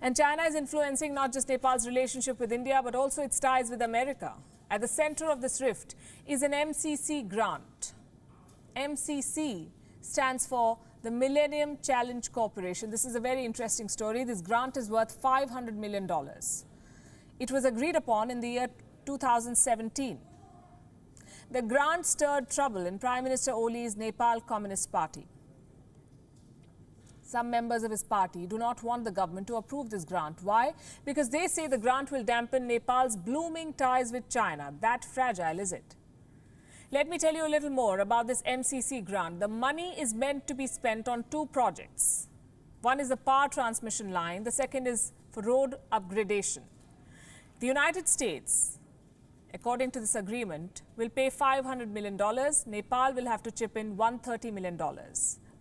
And China is influencing not just Nepal's relationship with India, but also its ties with America. At the center of this rift is an MCC grant. MCC stands for the Millennium Challenge Corporation. This is a very interesting story. This grant is worth $500 million. It was agreed upon in the year 2017. The grant stirred trouble in Prime Minister Oli's Nepal Communist Party. Some members of his party do not want the government to approve this grant. Why? Because they say the grant will dampen Nepal's blooming ties with China. That fragile is it? Let me tell you a little more about this MCC grant. The money is meant to be spent on two projects. One is a power transmission line. The second is for road upgradation. The United States, according to this agreement, will pay $500 million. Nepal will have to chip in $130 million.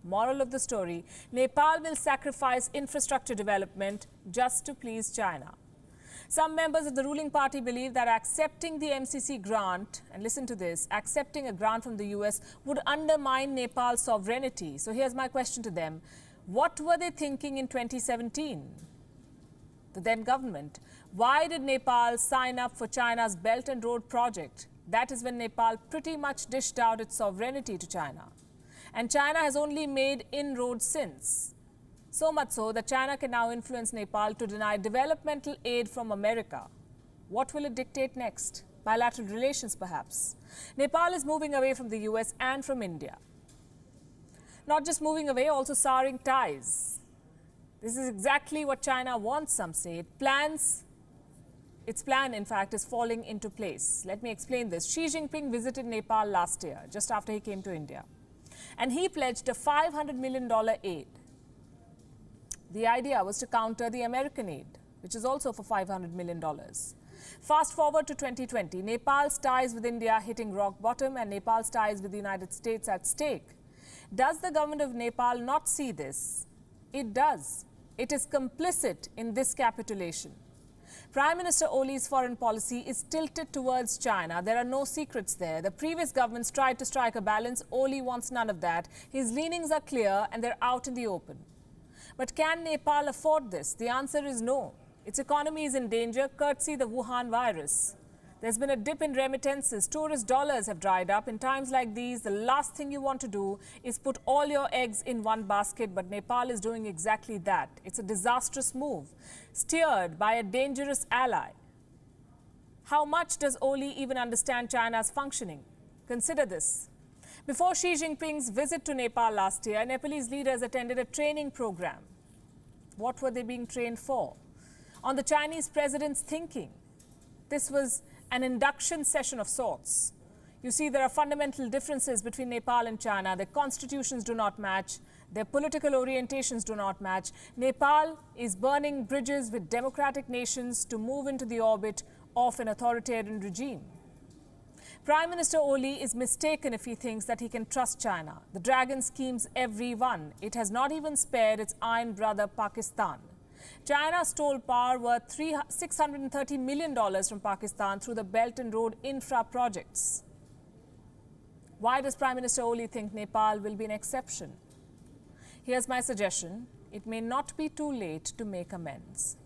Moral of the story, Nepal will sacrifice infrastructure development just to please China. Some members of the ruling party believe that accepting the MCC grant, and listen to this, accepting a grant from the US would undermine Nepal's sovereignty. So here's my question to them. What were they thinking in 2017? The then government. Why did Nepal sign up for China's Belt and Road project? That is when Nepal pretty much dished out its sovereignty to China. And China has only made inroads since. So much so that China can now influence Nepal to deny developmental aid from America. What will it dictate next? Bilateral relations, perhaps. Nepal is moving away from the US and from India. Not just moving away, also souring ties. This is exactly what China wants, some say. Its plan, in fact, is falling into place. Let me explain this. Xi Jinping visited Nepal last year, just after he came to India. And he pledged a $500 million aid. The idea was to counter the American aid, which is also for $500 million. Fast forward to 2020, Nepal's ties with India hitting rock bottom and Nepal's ties with the United States at stake. Does the government of Nepal not see this? It does. It is complicit in this capitulation. Prime Minister Oli's foreign policy is tilted towards China. There are no secrets there. The previous governments tried to strike a balance. Oli wants none of that. His leanings are clear and they're out in the open. But can Nepal afford this? The answer is no. Its economy is in danger, courtesy the Wuhan virus. There's been a dip in remittances. Tourist dollars have dried up. In times like these, the last thing you want to do is put all your eggs in one basket. But Nepal is doing exactly that. It's a disastrous move, steered by a dangerous ally. How much does Oli even understand China's functioning? Consider this. Before Xi Jinping's visit to Nepal last year, Nepalese leaders attended a training program. What were they being trained for? On the Chinese president's thinking. This was an induction session of sorts. You see, there are fundamental differences between Nepal and China. Their constitutions do not match. Their political orientations do not match. Nepal is burning bridges with democratic nations to move into the orbit of an authoritarian regime. Prime Minister Oli is mistaken if he thinks that he can trust China. The dragon schemes everyone. It has not even spared its iron brother Pakistan. China stole power worth $630 million from Pakistan through the Belt and Road infra projects. Why does Prime Minister Oli think Nepal will be an exception? Here's my suggestion. It may not be too late to make amends.